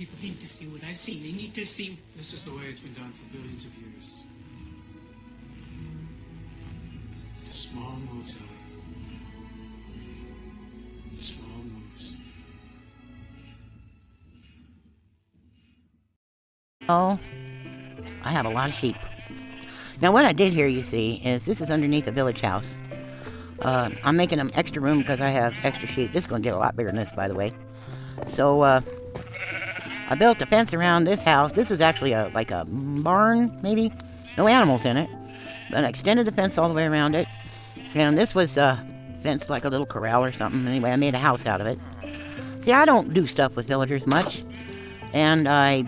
people need to see what I've seen. They need to see... This is the way it's been done for billions of years. Small moves, small moves. Oh, I have a lot of sheep. Now what I did here, you see, is this is underneath a village house. I'm making them extra room because I have extra sheep. This is going to get a lot bigger than this, by the way. So, I built a fence around this house. This was actually like a barn, maybe? No animals in it. But I extended the fence all the way around it. And this was fenced like a little corral or something. Anyway, I made a house out of it. See, I don't do stuff with villagers much. And I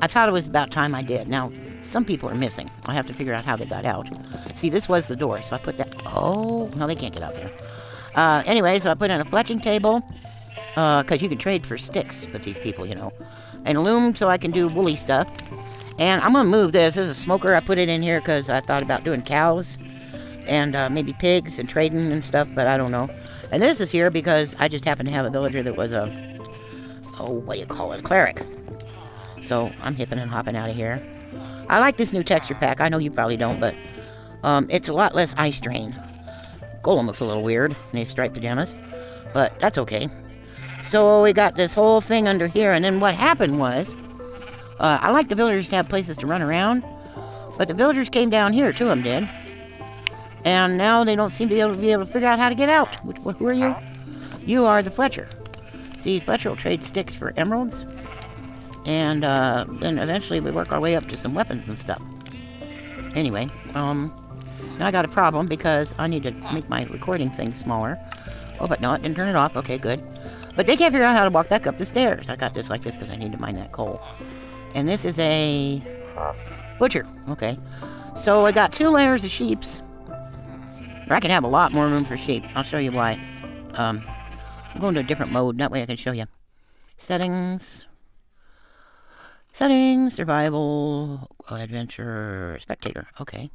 thought it was about time I did. Now, some people are missing. I have to figure out how they got out. See, this was the door, so I put that... Oh, no, they can't get out there. Anyway, so I put in a fletching table, because you can trade for sticks with these people, you know. And a loom so I can do woolly stuff. And I'm going to move this. This is a smoker. I put it in here because I thought about doing cows and maybe pigs and trading and stuff, but I don't know. And this is here because I just happened to have a villager that was a... Oh, what do you call it? A cleric. So I'm hipping and hopping out of here. I like this new texture pack. I know you probably don't, but it's a lot less eye strain. Golem looks a little weird in his striped pajamas, but that's okay. So we got this whole thing under here, and then what happened was, I like the villagers to have places to run around, but the villagers came down here, two of them did, and now they don't seem to be able to figure out how to get out. Who are you? You are the Fletcher. See, Fletcher will trade sticks for emeralds, and then eventually we work our way up to some weapons and stuff. Anyway, now I got a problem because I need to make my recording thing smaller. Oh, but no, it didn't turn it off. Okay, good. But they can't figure out how to walk back up the stairs. I got this like this because I need to mine that coal. And this is a butcher. Okay. So I got 2 layers of sheeps. I can have a lot more room for sheep. I'll show you why. I'm going to a different mode. That way I can show you. Settings. Settings. Survival. Adventure. Spectator. Okay.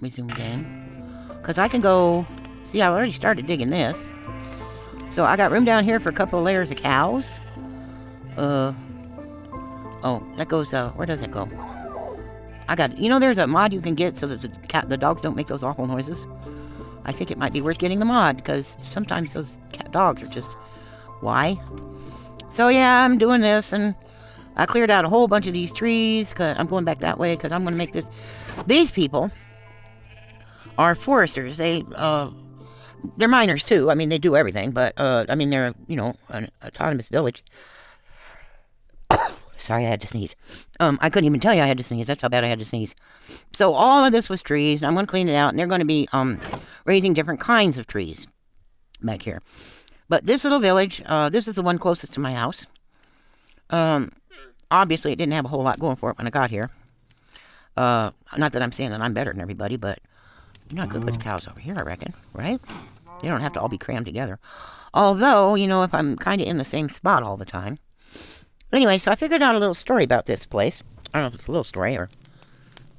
Resume game. Because I can go... See, I already started digging this. So I got room down here for a couple of layers of cows. Oh, that goes, where does that go? I got, you know, there's a mod you can get so that the dogs don't make those awful noises. I think it might be worth getting the mod, because sometimes those dogs are just, why? So yeah, I'm doing this, and I cleared out a whole bunch of these trees, because I'm going back that way, because I'm going to make this. These people are foresters. They're miners, too. I mean, they do everything, but, I mean, they're, you know, an autonomous village. Sorry, I had to sneeze. I couldn't even tell you I had to sneeze. That's how bad I had to sneeze. So all of this was trees, and I'm going to clean it out, and they're going to be raising different kinds of trees back here. But this little village, this is the one closest to my house. Obviously, it didn't have a whole lot going for it when I got here. Not that I'm saying that I'm better than everybody, but you're not good with cows over here, I reckon, right? They don't have to all be crammed together. Although, you know, if I'm kind of in the same spot all the time. Anyway, so I figured out a little story about this place. I don't know if it's a little story or...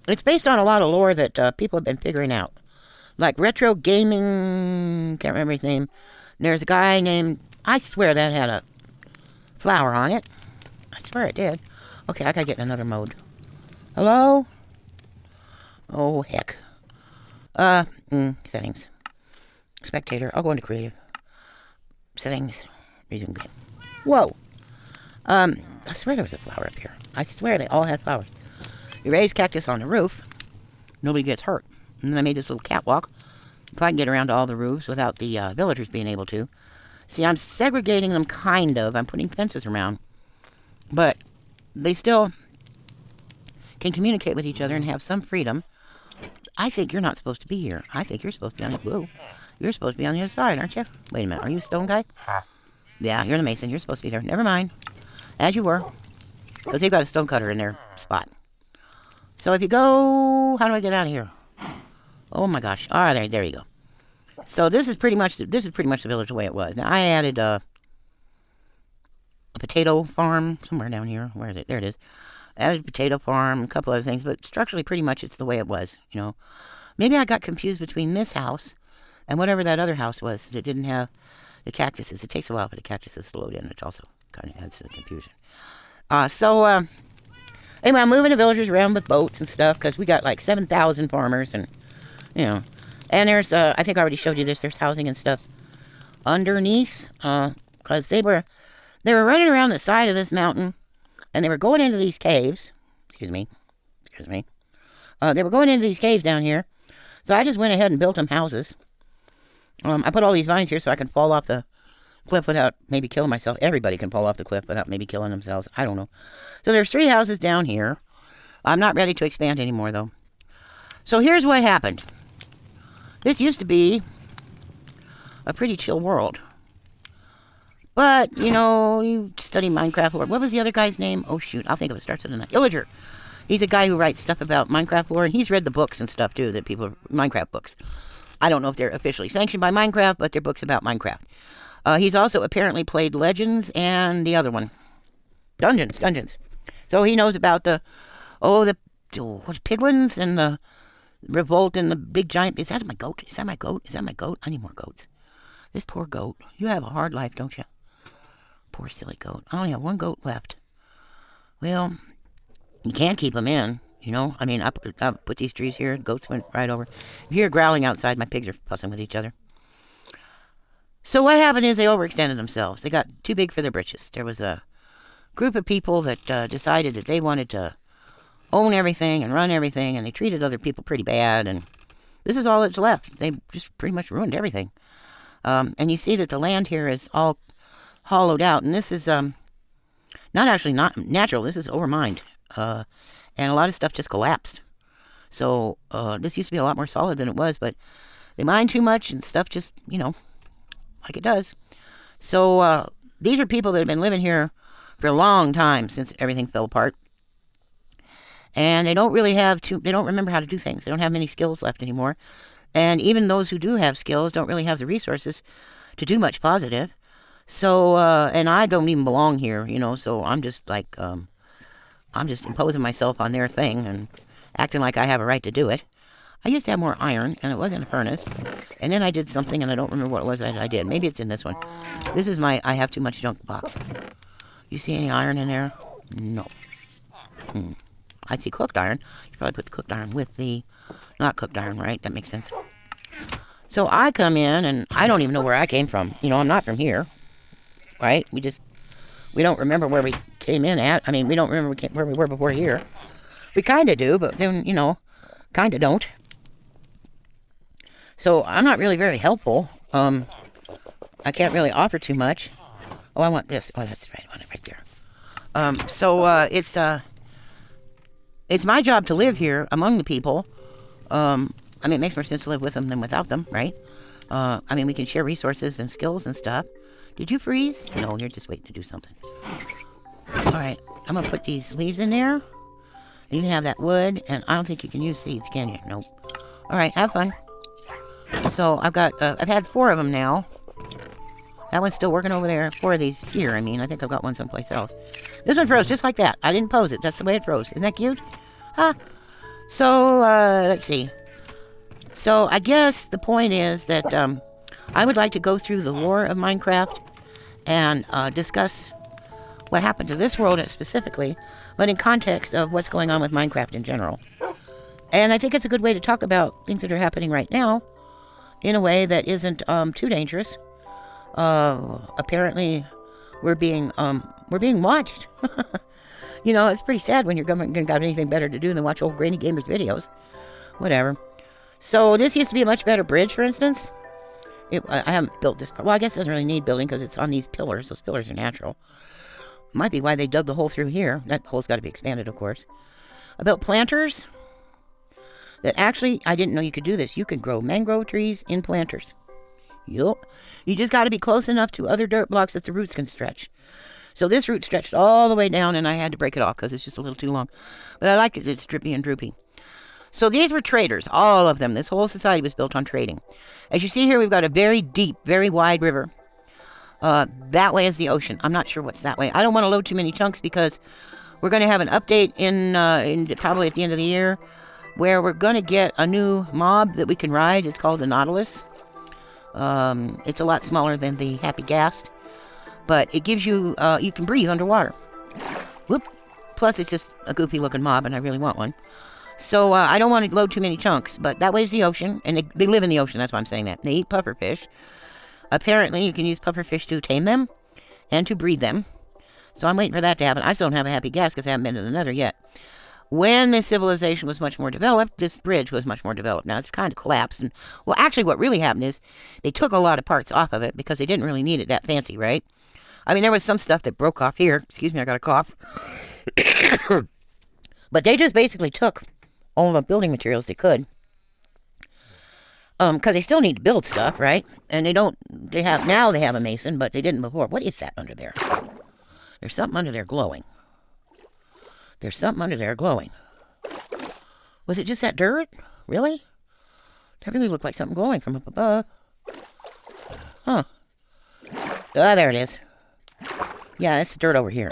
It's based on a lot of lore that people have been figuring out. Like retro gaming... Can't remember his name. There's a guy named... I swear that had a flower on it. I swear it did. Okay, I gotta get in another mode. Hello? Oh, heck. Settings. Spectator. I'll go into creative. Settings. Resume game. Whoa! I swear there was a flower up here. I swear they all had flowers. You raise cactus on the roof, nobody gets hurt. And then I made this little catwalk, so I can get around to all the roofs without the villagers being able to. See, I'm segregating them, kind of. I'm putting fences around. But they still can communicate with each other and have some freedom. I think you're not supposed to be here. I think you're supposed to be on the... Whoa. You're supposed to be on the other side, aren't you? Wait a minute. Are you a stone guy? Yeah, you're the mason. You're supposed to be there. Never mind. As you were. Because they've got a stone cutter in their spot. So if you go... How do I get out of here? Oh my gosh. All right, there you go. So this is pretty much the village the way it was. Now I added a potato farm somewhere down here. Where is it? There it is. Added a potato farm, a couple other things, but structurally pretty much it's the way it was, you know. Maybe I got confused between this house and whatever that other house was that didn't have The cactuses. It takes a while for the cactuses to load in, which also kind of adds to the confusion. Anyway, I'm moving the villagers around with boats and stuff because we got like 7,000 farmers and, you know. And there's, I think I already showed you this, there's housing and stuff underneath because they were running around the side of this mountain and they were going into these caves. Excuse me. They were going into these caves down here. So I just went ahead and built them houses. I put all these vines here so I can fall off the cliff without maybe killing myself. Everybody can fall off the cliff without maybe killing themselves. I don't know. So there's 3 houses down here. I'm not ready to expand anymore, though. So here's what happened. This used to be a pretty chill world. But, you know, you study Minecraft lore. What was the other guy's name? Oh, shoot. I'll think of it. Starts with a 9. Illager. He's a guy who writes stuff about Minecraft lore, and he's read the books and stuff, too, that people... Minecraft books. I don't know if they're officially sanctioned by Minecraft, but they're books about Minecraft. He's also apparently played Legends and the other one. Dungeons. So he knows about what's piglins and the revolt and the big giant... Is that my goat? I need more goats. This poor goat. You have a hard life, don't you? Poor silly goat. I only have 1 goat left. Well... You can't keep them in, you know. I mean, I put these trees here. Goats went right over. If you hear growling outside, my pigs are fussing with each other. So what happened is they overextended themselves. They got too big for their britches. There was a group of people that decided that they wanted to own everything and run everything, and they treated other people pretty bad, and this is all that's left. They just pretty much ruined everything. And you see that the land here is all hollowed out, and this is not natural. This is overmined. And a lot of stuff just collapsed. So, this used to be a lot more solid than it was, but they mine too much and stuff just, you know, like it does. So, these are people that have been living here for a long time since everything fell apart. And they don't really they don't remember how to do things. They don't have many skills left anymore. And even those who do have skills don't really have the resources to do much positive. So, and I don't even belong here, you know, so I'm just like, I'm just imposing myself on their thing and acting like I have a right to do it. I used to have more iron, and it was in a furnace. And then I did something, and I don't remember what it was that I did. Maybe it's in this one. This is my I have too much junk box. You see any iron in there? No. I see cooked iron. You probably put the cooked iron with the not cooked iron, right? That makes sense. So I come in, and I don't even know where I came from. You know, I'm not from here, right? We don't remember where we came in at. I mean, we don't remember where we were before here. We kind of do, but then, you know, kind of don't. So I'm not really very helpful. I can't really offer too much. Oh, I want this. Oh, that's right. I want it right there. It's my job to live here among the people. I mean, it makes more sense to live with them than without them, right? I mean, we can share resources and skills and stuff. Did you freeze? No, you're just waiting to do something. Alright, I'm going to put these leaves in there. You can have that wood, and I don't think you can use seeds, can you? Nope. Alright, have fun. So, I've had 4 of them now. That one's still working over there. 4 of these here, I mean. I think I've got one someplace else. This one froze just like that. I didn't pose it. That's the way it froze. Isn't that cute? Huh? So, let's see. So, I guess the point is that, I would like to go through the lore of Minecraft and discuss what happened to this world specifically, but in context of what's going on with Minecraft in general. And I think it's a good way to talk about things that are happening right now in a way that isn't too dangerous. Apparently, we're being watched. You know, it's pretty sad when your government ain't got anything better to do than watch old grainy gamers videos. Whatever. So this used to be a much better bridge, for instance. I haven't built this part. Well, I guess it doesn't really need building because it's on these pillars. Those pillars are natural. Might be why they dug the hole through here. That hole's got to be expanded, of course. I built planters. That actually, I didn't know you could do this. You can grow mangrove trees in planters. Yup. You just got to be close enough to other dirt blocks that the roots can stretch. So this root stretched all the way down, and I had to break it off because it's just a little too long. But I like it. It's drippy and droopy. So these were traders, all of them. This whole society was built on trading. As you see here, we've got a very deep, very wide river. That way is the ocean. I'm not sure what's that way. I don't want to load too many chunks because we're going to have an update in probably at the end of the year where we're going to get a new mob that we can ride. It's called the Nautilus. It's a lot smaller than the Happy Gas, but it gives you, you can breathe underwater. Whoop. Plus, it's just a goofy looking mob, and I really want one. So I don't want to load too many chunks, but that way is the ocean, and they live in the ocean, that's why I'm saying that. They eat pufferfish. Apparently, you can use pufferfish to tame them and to breed them. So I'm waiting for that to happen. I still don't have a Happy Gas because I haven't been to the Nether yet. When this civilization was much more developed, this bridge was much more developed. Now, it's kind of collapsed. And, well, actually, what really happened is they took a lot of parts off of it because they didn't really need it that fancy, right? I mean, there was some stuff that broke off here. Excuse me, I got a cough. But they just basically took all the building materials they could. Because they still need to build stuff, right? And they have a mason, but they didn't before. What is that under there? There's something under there glowing. There's something under there glowing. Was it just that dirt? Really? That really looked like something glowing from up above. Huh. Oh, there it is. Yeah, that's dirt over here.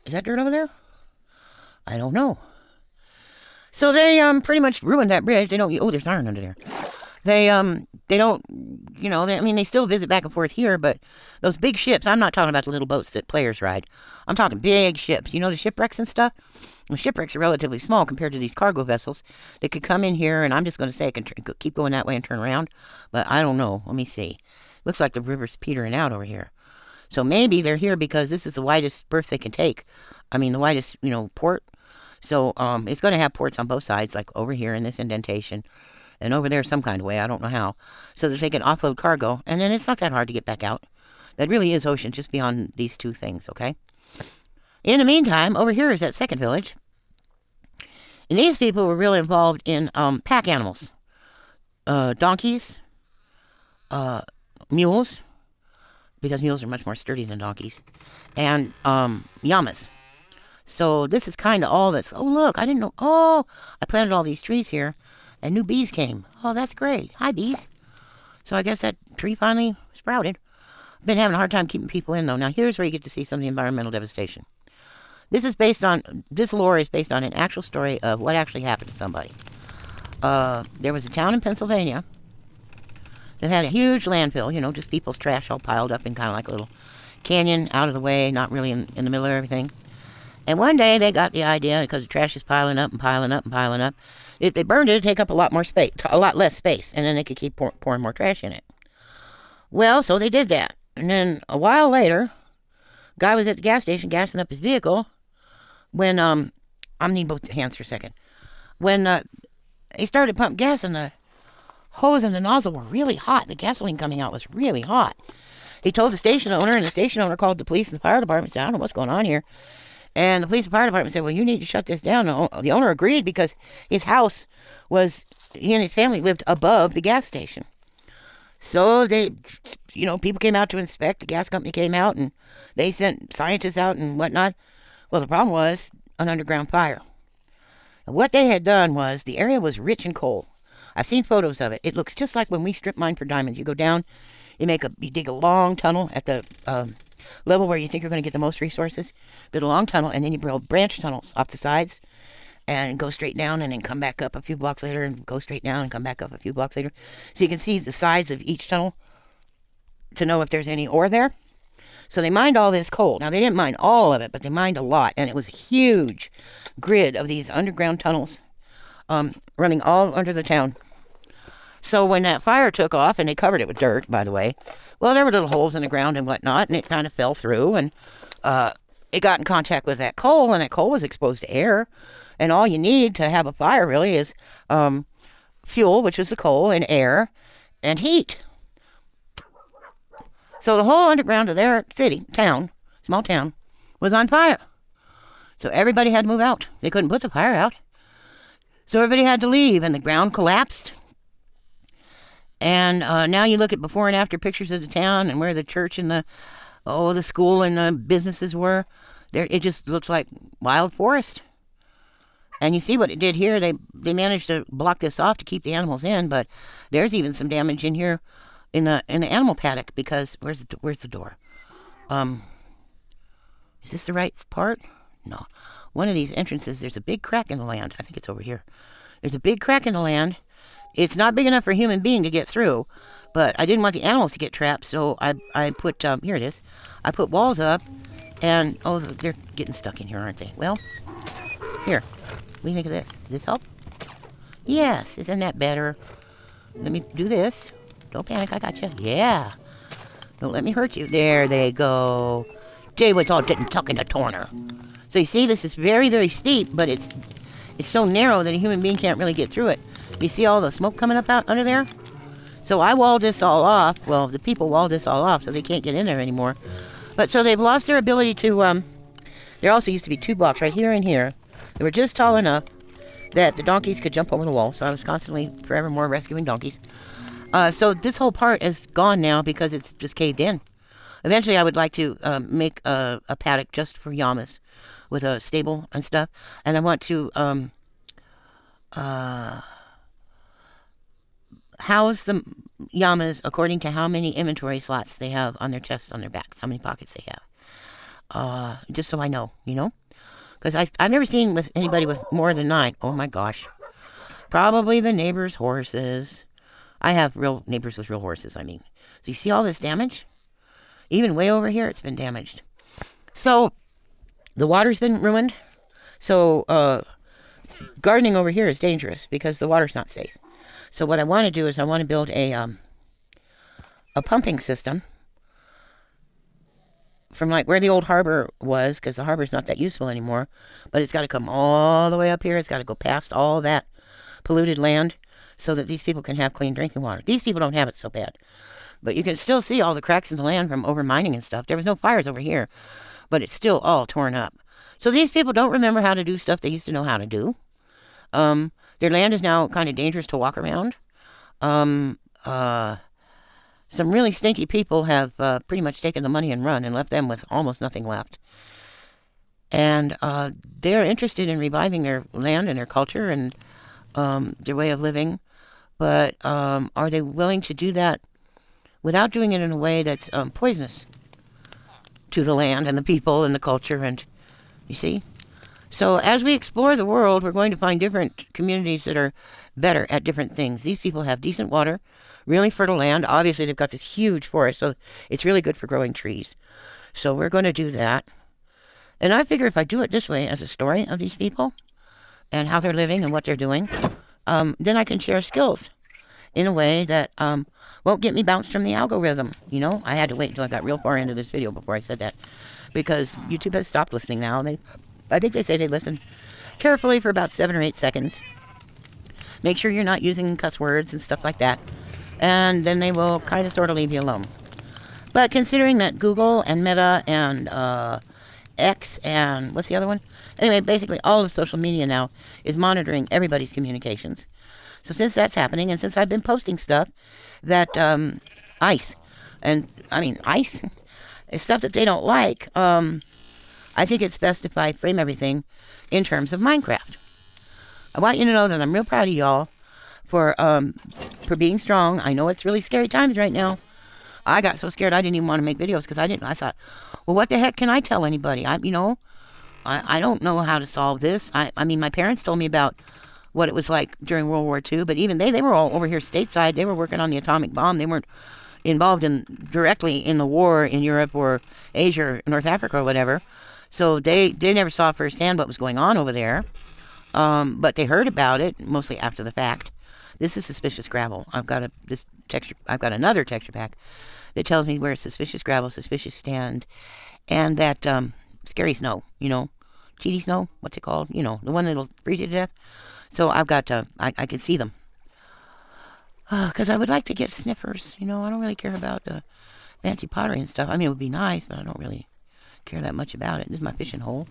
Is that dirt over there? I don't know. So they pretty much ruined that bridge. They don't. Oh, there's iron under there. They don't. You know. I mean, they still visit back and forth here, but those big ships. I'm not talking about the little boats that players ride. I'm talking big ships. You know, the shipwrecks and stuff. The shipwrecks are relatively small compared to these cargo vessels. They could come in here, and I'm just going to say it can keep going that way and turn around. But I don't know. Let me see. Looks like the river's petering out over here. So maybe they're here because this is the widest berth they can take. I mean, the widest, port. So it's going to have ports on both sides, like over here in this indentation, and over there some kind of way, I don't know how, so that they can offload cargo, and then it's not that hard to get back out. That really is ocean, just beyond these two things, okay? In the meantime, over here is that second village, and these people were really involved in pack animals. Donkeys, mules, because mules are much more sturdy than donkeys, and llamas. So this is kind of all that's... Oh, look, I didn't know... Oh, I planted all these trees here, and new bees came. Oh, that's great. Hi, bees. So I guess that tree finally sprouted. I've been having a hard time keeping people in, though. Now, here's where you get to see some of the environmental devastation. This lore is based on an actual story of what actually happened to somebody. There was a town in Pennsylvania that had a huge landfill, just people's trash all piled up in kind of like a little canyon out of the way, not really in the middle of everything. And one day they got the idea, because the trash is piling up and piling up and piling up, if they burned it, it'd take up a lot less space, and then they could keep pouring more trash in it. Well, so they did that. And then a while later, guy was at the gas station gassing up his vehicle when, I need both hands for a second. When he started pumping gas, and the hose and the nozzle were really hot. The gasoline coming out was really hot. He told the station owner, and the station owner called the police and the fire department and said, I don't know what's going on here. And the police and fire department said, well, you need to shut this down. The owner agreed because his house he and his family lived above the gas station. So they, people came out to inspect. The gas company came out and they sent scientists out and whatnot. Well, the problem was an underground fire. And what they had done was the area was rich in coal. I've seen photos of it. It looks just like when we strip mine for diamonds. You go down, you dig a long tunnel at the level where you think you're going to get the most resources, build a long tunnel, and then you build branch tunnels off the sides and go straight down and then come back up a few blocks later and go straight down and come back up a few blocks later. So you can see the sides of each tunnel to know if there's any ore there. So they mined all this coal. Now, they didn't mine all of it, but they mined a lot, and it was a huge grid of these underground tunnels running all under the town. So when that fire took off, and they covered it with dirt, by the way, well, there were little holes in the ground and whatnot, and it kind of fell through, and it got in contact with that coal, and that coal was exposed to air. And all you need to have a fire, really, is fuel, which is the coal, and air, and heat. So the whole underground of their small town, was on fire. So everybody had to move out. They couldn't put the fire out. So everybody had to leave, and the ground collapsed. And now you look at before and after pictures of the town and where the church and the school and the businesses were. It just looks like wild forest. And you see what it did here. They managed to block this off to keep the animals in, but there's even some damage in here in the animal paddock because where's the door? Is this the right part? No. One of these entrances, there's a big crack in the land. I think it's over here. There's a big crack in the land. It's not big enough for a human being to get through, But I didn't want the animals to get trapped, so I put, here it is. I put walls up, and, oh, they're getting stuck in here, aren't they? Well, here. What do you think of this? Does this help? Yes, isn't that better? Let me do this. Don't panic, I got you. Yeah. Don't let me hurt you. There they go. It's all getting tucked in the corner. So you see, this is very, very steep, but it's so narrow that a human being can't really get through it. You see all the smoke coming up out under there? So I walled this all off. Well, the people walled this all off, so they can't get in there anymore. But so they've lost their ability to, there also used to be 2 blocks right here and here. They were just tall enough that the donkeys could jump over the wall, so I was constantly, forevermore, rescuing donkeys. So this whole part is gone now because it's just caved in. Eventually, I would like to make a paddock just for llamas with a stable and stuff. And I want to house the llamas according to how many inventory slots they have on their chests, on their backs, how many pockets they have. Just so I know, you know? Because I've never seen with anybody with more than 9. Oh my gosh. Probably the neighbor's horses. I have real neighbors with real horses, I mean. So you see all this damage? Even way over here, it's been damaged. So, the water's been ruined. So, gardening over here is dangerous because the water's not safe. So what I want to do is I want to build a pumping system from like where the old harbor was, because the harbor's not that useful anymore. But it's got to come all the way up here. It's got to go past all that polluted land so that these people can have clean drinking water. These people don't have it so bad. But you can still see all the cracks in the land from over mining and stuff. There was no fires over here, but it's still all torn up. So these people don't remember how to do stuff they used to know how to do. Their land is now kind of dangerous to walk around. Some really stinky people have pretty much taken the money and run and left them with almost nothing left. And they're interested in reviving their land and their culture and their way of living. But are they willing to do that without doing it in a way that's poisonous to the land and the people and the culture? And you see? So as we explore the world, we're going to find different communities that are better at different things. These people have decent water, really fertile land. Obviously, they've got this huge forest, so it's really good for growing trees. So we're going to do that. And I figure if I do it this way as a story of these people and how they're living and what they're doing, then I can share skills in a way that won't get me bounced from the algorithm. You know, I had to wait until I got real far into this video before I said that, because YouTube has stopped listening now. I think they say they listen carefully for about 7 or 8 seconds. Make sure you're not using cuss words and stuff like that, and then they will kind of sort of leave you alone. But considering that Google and Meta and X and what's the other one? Anyway, basically all of social media now is monitoring everybody's communications. So since that's happening, and since I've been posting stuff that ice is stuff that they don't like, I think it's best if I frame everything in terms of Minecraft. I want you to know that I'm real proud of y'all for being strong. I know it's really scary times right now. I got so scared I didn't even want to make videos because I thought, well, what the heck can I tell anybody? I don't know how to solve this. I mean, my parents told me about what it was like during World War II, but even they were all over here stateside. They were working on the atomic bomb. They weren't involved directly in the war in Europe or Asia or North Africa or whatever. So they never saw firsthand what was going on over there. But they heard about it mostly after the fact. This is suspicious gravel. I've got another texture pack that tells me where suspicious gravel, suspicious sand, and that scary snow. You know, cheaty snow. What's it called? You know, the one that'll freeze you to death. So I've got I can see them. Because I would like to get sniffers. You know, I don't really care about fancy pottery and stuff. I mean, it would be nice, but I don't really care that much about it. This is my fishing hole.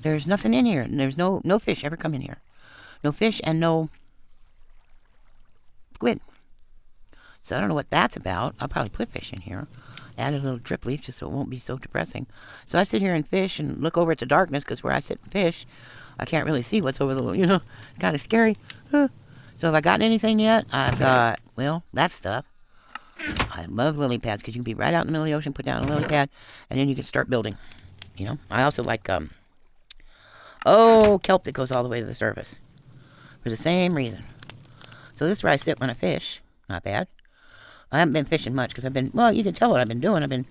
There's nothing in here, and there's no fish ever come in here. No fish and no squid. So I don't know what that's about. I'll probably put fish in here. Add a little drip leaf just so it won't be so depressing. So I sit here and fish and look over at the darkness, because where I sit and fish, I can't really see what's over the, kind of scary. So have I gotten anything yet? I've got, well, that stuff. I love lily pads, because you can be right out in the middle of the ocean, put down a lily pad, and then you can start building. You know, I also like, kelp that goes all the way to the surface. For the same reason. So this is where I sit when I fish. Not bad. I haven't been fishing much because I've been, well, you can tell what I've been doing. I've been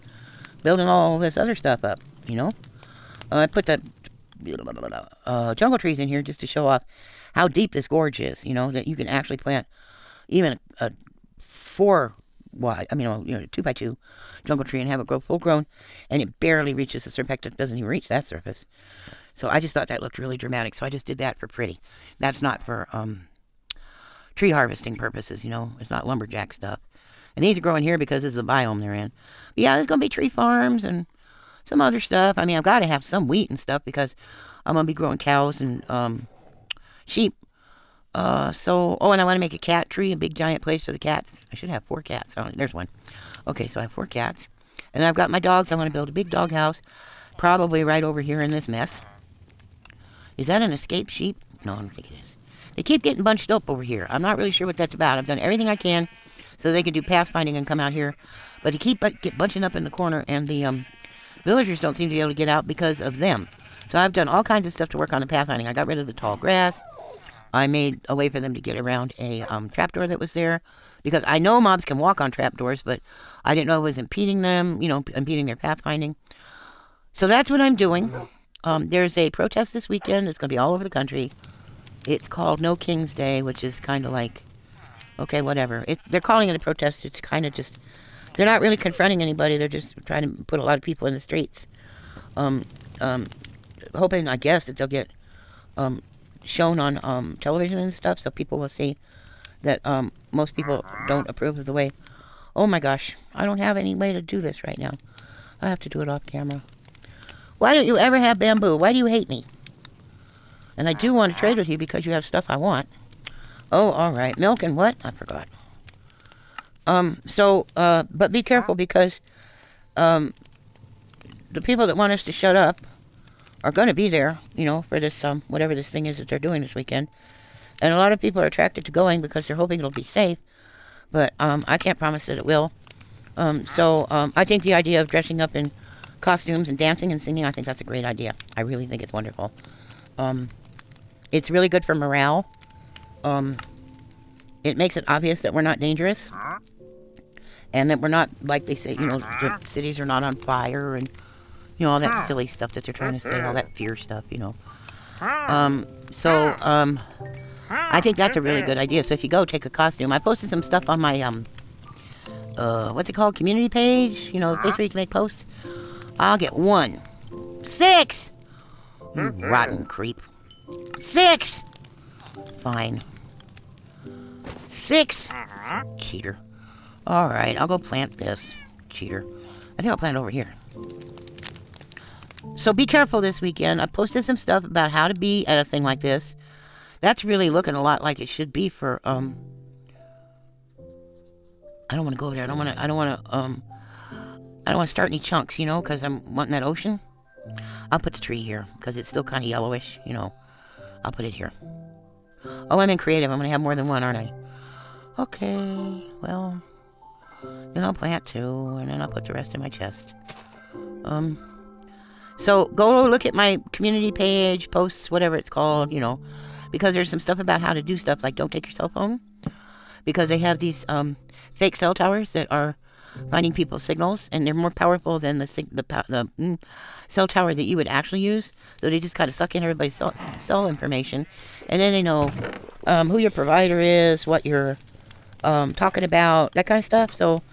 building all this other stuff up, you know. I put the jungle trees in here just to show off how deep this gorge is, you know, that you can actually plant even a 4 wide, I mean, 2 by 2 jungle tree and have it grow full grown, and it barely reaches the surface. In fact, it doesn't even reach that surface. So I just thought that looked really dramatic, so I just did that for pretty. That's not for tree harvesting purposes, you know. It's not lumberjack stuff. And these are growing here because this is the biome they're in. But yeah, there's going to be tree farms and some other stuff. I mean, I've got to have some wheat and stuff because I'm going to be growing cows and sheep. And I want to make a cat tree, a big giant place for the cats. I should have 4 cats. Oh, there's one. Okay, so I have 4 cats. And I've got my dogs. I want to build a big dog house, probably right over here in this mess. Is that an escaped sheep? No, I don't think it is. They keep getting bunched up over here. I'm not really sure what that's about. I've done everything I can so they can do pathfinding and come out here. But they keep bunching up in the corner, and the villagers don't seem to be able to get out because of them. So I've done all kinds of stuff to work on the pathfinding. I got rid of the tall grass. I made a way for them to get around a trapdoor that was there. Because I know mobs can walk on trapdoors, but I didn't know it was impeding them, impeding their pathfinding. So that's what I'm doing. There's a protest this weekend. It's going to be all over the country. It's called No King's Day, which is kind of like, okay, whatever. They're calling it a protest. It's kind of just, they're not really confronting anybody. They're just trying to put a lot of people in the streets. Hoping, I guess, that they'll get shown on television and stuff, so people will see that most people don't approve of the way. Oh my gosh, I don't have any way to do this right now. I have to do it off camera. Why don't you ever have bamboo? Why do you hate me? And I do want to trade with you because you have stuff I want. Oh, all right. Milk and what? I forgot. But be careful because the people that want us to shut up are going to be there, for this, whatever this thing is that they're doing this weekend. And a lot of people are attracted to going because they're hoping it'll be safe. But I can't promise that it will. I think the idea of dressing up in costumes and dancing and singing, I think that's a great idea. I really think it's wonderful. It's really good for morale. It makes it obvious that we're not dangerous. And that we're not, like they say, the cities are not on fire and, all that silly stuff that they're trying to say, all that fear stuff, I think that's a really good idea. So if you go, take a costume. I posted some stuff on my, what's it called? Community page? The place where you can make posts. I'll get 1. 6! You rotten creep. 6! Fine. 6! Cheater. Alright, I'll go plant this. Cheater. I think I'll plant it over here. So be careful this weekend. I posted some stuff about how to be at a thing like this. That's really looking a lot like it should be for, I don't want to go over there. I don't want to start any chunks, because I'm wanting that ocean. I'll put the tree here, because it's still kind of yellowish, I'll put it here. Oh, I'm in creative. I'm going to have more than one, aren't I? Okay, well, then I'll plant 2, and then I'll put the rest in my chest. So go look at my community page, posts, whatever it's called, because there's some stuff about how to do stuff, like don't take your cell phone, because they have these fake cell towers that are finding people's signals, and they're more powerful than the cell tower that you would actually use. So they just kind of suck in everybody's cell information, and then they know who your provider is, what you're talking about, that kind of stuff. So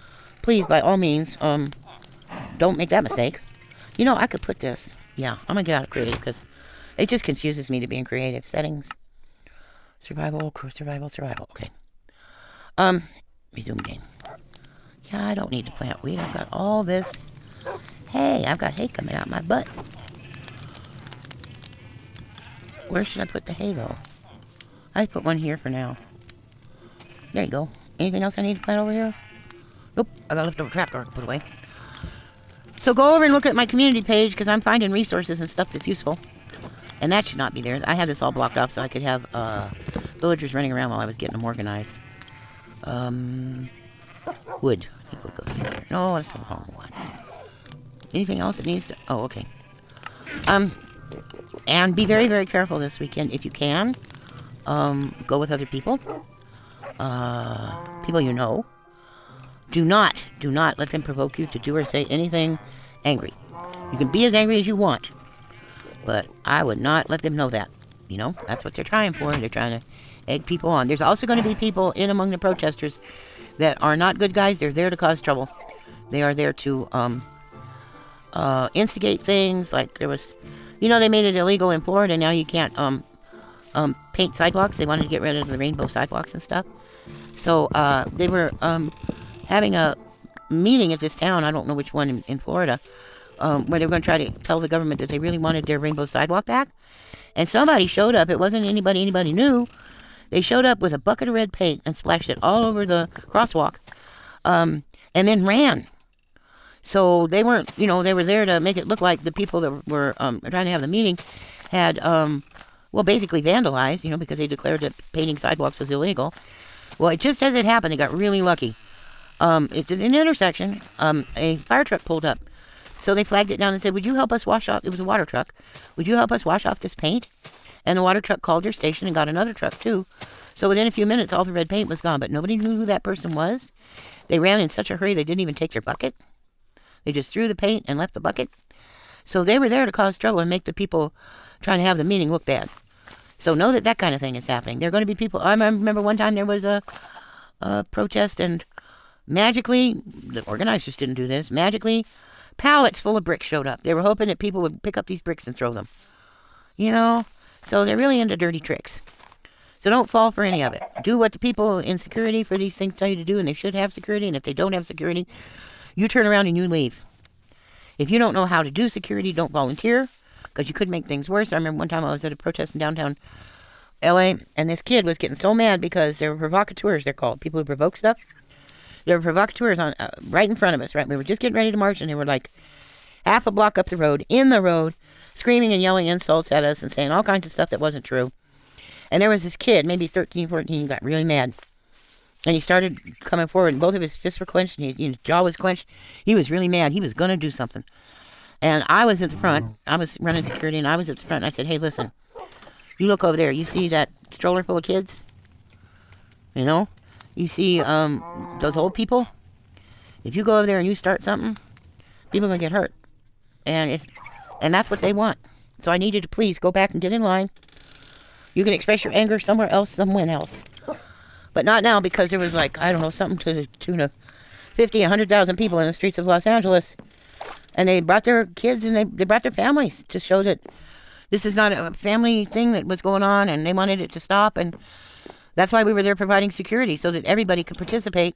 please, by all means, don't make that mistake. I could put this. Yeah, I'm gonna get out of creative because it just confuses me to be in creative settings. Survival. Okay. Resume game. Yeah, I don't need to plant wheat. I've got all this. Hey, I've got hay coming out my butt. Where should I put the hay, though? I put one here for now. There you go. Anything else I need to plant over here? Nope. I got a leftover trapdoor to put away. So go over and look at my community page, because I'm finding resources and stuff that's useful. And that should not be there. I had this all blocked off so I could have villagers running around while I was getting them organized. Wood. I think wood goes here. No, that's the wrong one. Anything else that needs to... Oh, okay. And be very, very careful this weekend if you can. Go with other people. People you know. do not let them provoke you to do or say anything angry. You can be as angry as you want, but I would not let them know that. You know, that's what they're trying for. They're trying to egg people on. There's also going to be people in among the protesters that are not good guys. They're there to cause trouble. They are there to instigate things. Like there was, they made it illegal in Florida. Now you can't paint sidewalks. They wanted to get rid of the rainbow sidewalks and stuff. So they were having a meeting at this town. I don't know which one in Florida. Where they were going to try to tell the government that they really wanted their rainbow sidewalk back. And somebody showed up. It wasn't anybody knew. They showed up with a bucket of red paint and splashed it all over the crosswalk, and then ran. So they weren't, they were there to make it look like the people that were trying to have the meeting had, basically vandalized, because they declared that painting sidewalks was illegal. Well, it just as it happened, they got really lucky. It's an intersection. A fire truck pulled up. So they flagged it down and said, would you help us wash off, it was a water truck, would you help us wash off this paint? And the water truck called their station and got another truck too. So within a few minutes, all the red paint was gone, but nobody knew who that person was. They ran in such a hurry, they didn't even take their bucket. They just threw the paint and left the bucket. So they were there to cause trouble and make the people trying to have the meeting look bad. So know that kind of thing is happening. There are going to be people, I remember one time there was a protest and magically, the organizers didn't do this, magically, pallets full of bricks showed up. They were hoping that people would pick up these bricks and throw them. So they're really into dirty tricks. So don't fall for any of it. Do what the people in security for these things tell you to do, and they should have security, and if they don't have security, you turn around and you leave. If you don't know how to do security, don't volunteer, because you could make things worse. I remember one time I was at a protest in downtown LA, and this kid was getting so mad because there were provocateurs, they're called, people who provoke stuff. There were provocateurs on right in front of us, right? We were just getting ready to march, and they were like half a block up the road, in the road, screaming and yelling insults at us and saying all kinds of stuff that wasn't true. And there was this kid, maybe 13, 14, got really mad. And he started coming forward, and both of his fists were clenched, and his jaw was clenched. He was really mad. He was going to do something. And I was at the front. I was running security, and I was at the front, and I said, hey, listen, you look over there. You see that stroller full of kids? You see those old people? If you go over there and you start something, people are going to get hurt. And that's what they want. So I need you to please go back and get in line. You can express your anger somewhere else, someone else. But not now, because there was something to the tune of 50, 100,000 people in the streets of Los Angeles. And they brought their kids and they brought their families to show that this is not a family thing that was going on, and they wanted it to stop. And that's why we were there providing security, so that everybody could participate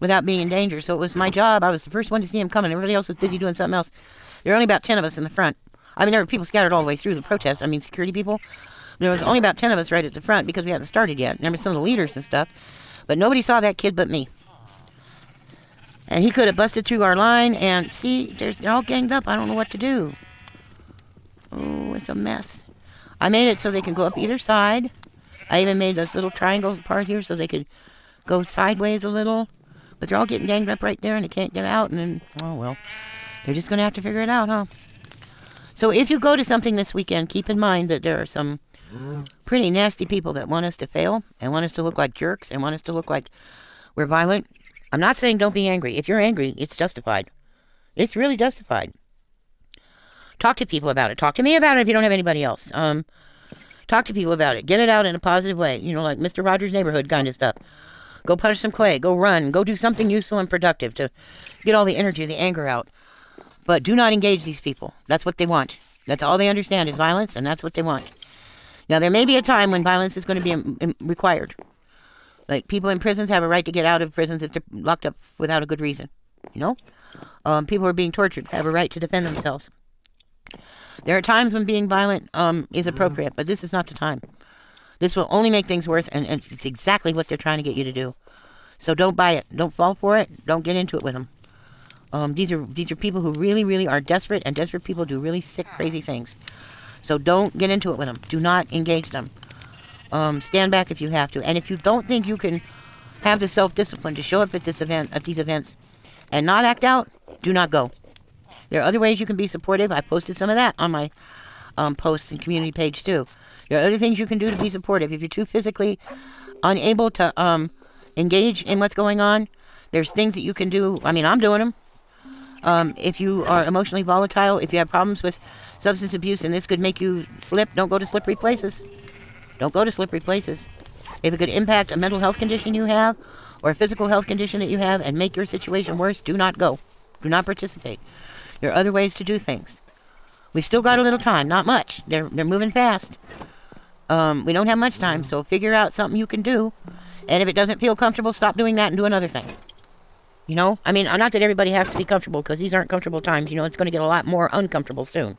without being in danger. So it was my job. I was the first one to see him coming. Everybody else was busy doing something else. There were only about 10 of us in the front. There were people scattered all the way through the protest. Security people. There was only about 10 of us right at the front because we hadn't started yet. Remember some of the leaders and stuff. But nobody saw that kid but me. And he could have busted through our line, and see, they're all ganged up. I don't know what to do. Oh, it's a mess. I made it so they can go up either side. I even made this little triangle part here so they could go sideways a little. But they're all getting ganged up right there, and they can't get out. And then, oh, well, they're just going to have to figure it out, huh? So if you go to something this weekend, keep in mind that there are some pretty nasty people that want us to fail and want us to look like jerks and want us to look like we're violent. I'm not saying don't be angry. If you're angry, it's justified. It's really justified. Talk to people about it. Talk to me about it if you don't have anybody else. Talk to people about it. Get it out in a positive way. Like Mr. Rogers' Neighborhood kind of stuff. Go punch some clay. Go run. Go do something useful and productive to get all the energy, the anger out. But do not engage these people. That's what they want. That's all they understand is violence, and that's what they want. Now, there may be a time when violence is going to be required. Like, people in prisons have a right to get out of prisons if they're locked up without a good reason. People who are being tortured have a right to defend themselves. There are times when being violent is appropriate, but this is not the time. This will only make things worse, and it's exactly what they're trying to get you to do. So don't buy it. Don't fall for it. Don't get into it with them. These are people who really, really are desperate, and desperate people do really sick, crazy things. So don't get into it with them. Do not engage them. Stand back if you have to. And if you don't think you can have the self-discipline to show up at these events, and not act out, do not go. There are other ways you can be supportive. I posted some of that on my posts and community page too. There are other things you can do to be supportive. If you're too physically unable to engage in what's going on, There's things that you can do. I mean, I'm doing them. If you are emotionally volatile, if you have problems with substance abuse and this could make you slip, don't go to slippery places. Don't go to slippery places. If it could impact a mental health condition you have or a physical health condition that you have and make your situation worse, do not go. Do not participate. There are other ways to do things. We've still got a little time, not much. They're moving fast. We don't have much time, so figure out something you can do. And if it doesn't feel comfortable, stop doing that and do another thing. You know? I mean, not that everybody has to be comfortable, because these aren't comfortable times. You know, it's going to get a lot more uncomfortable soon.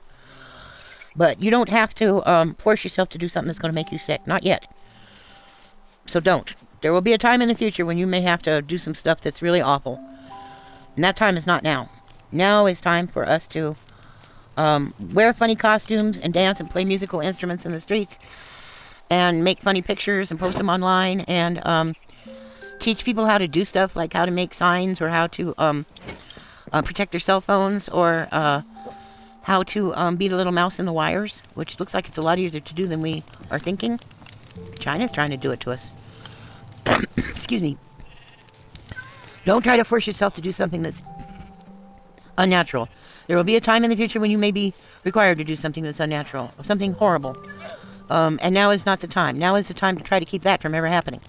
But you don't have to force yourself to do something that's going to make you sick. Not yet. So don't. There will be a time in the future when you may have to do some stuff that's really awful. And that time is not now. Now is time for us to wear funny costumes and dance and play musical instruments in the streets and make funny pictures and post them online and teach people how to do stuff like how to make signs or how to protect their cell phones or how to beat a little mouse in the wires, which looks like it's a lot easier to do than we are thinking. China's trying to do it to us. Excuse me. Don't try to force yourself to do something that's unnatural. There will be a time in the future when you may be required to do something that's unnatural, something horrible. And now is not the time. Now is the time to try to keep that from ever happening.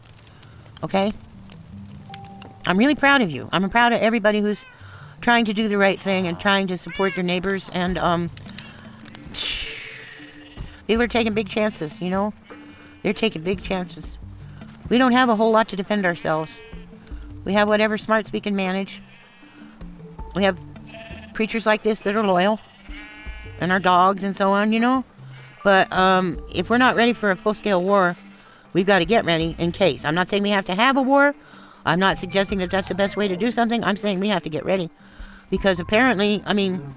Okay? I'm really proud of you. I'm proud of everybody who's trying to do the right thing and trying to support their neighbors. And people are taking big chances, you know? They're taking big chances. We don't have a whole lot to defend ourselves. We have whatever smarts we can manage. We have preachers like this that are loyal. And our dogs and so on, you know? But if we're not ready for a full-scale war, we've got to get ready in case. I'm not saying we have to have a war. I'm not suggesting that that's the best way to do something. I'm saying we have to get ready. Because apparently, I mean,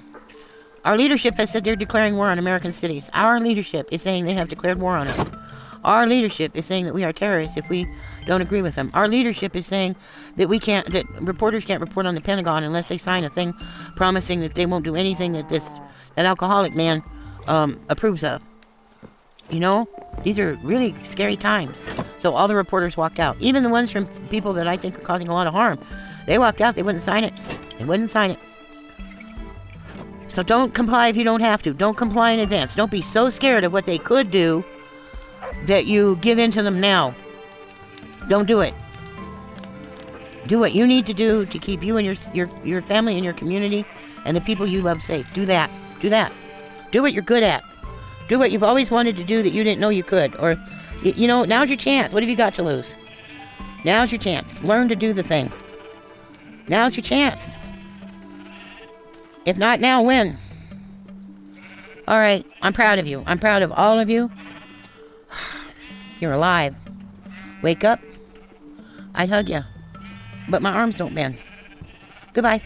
our leadership has said they're declaring war on American cities. Our leadership is saying they have declared war on us. Our leadership is saying that we are terrorists if we don't agree with them. Our leadership is saying that that reporters can't report on the Pentagon unless they sign a thing promising that they won't do anything that that alcoholic man approves of. You know, these are really scary times. So all the reporters walked out. Even the ones from people that I think are causing a lot of harm. They walked out. They wouldn't sign it. They wouldn't sign it. So don't comply if you don't have to. Don't comply in advance. Don't be so scared of what they could do that you give in to them now. Don't do it. Do what you need to do to keep you and your family and your community and the people you love safe. Do that. Do that. Do what you're good at. Do what you've always wanted to do that you didn't know you could. Or, you know, now's your chance. What have you got to lose? Now's your chance. Learn to do the thing. Now's your chance. If not now, when? All right. I'm proud of you. I'm proud of all of you. You're alive. Wake up. I'd hug you. But my arms don't bend. Goodbye.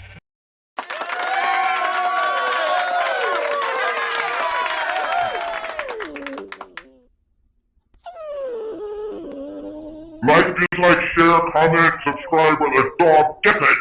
Like, dislike, share, comment, subscribe, or the dog gets it!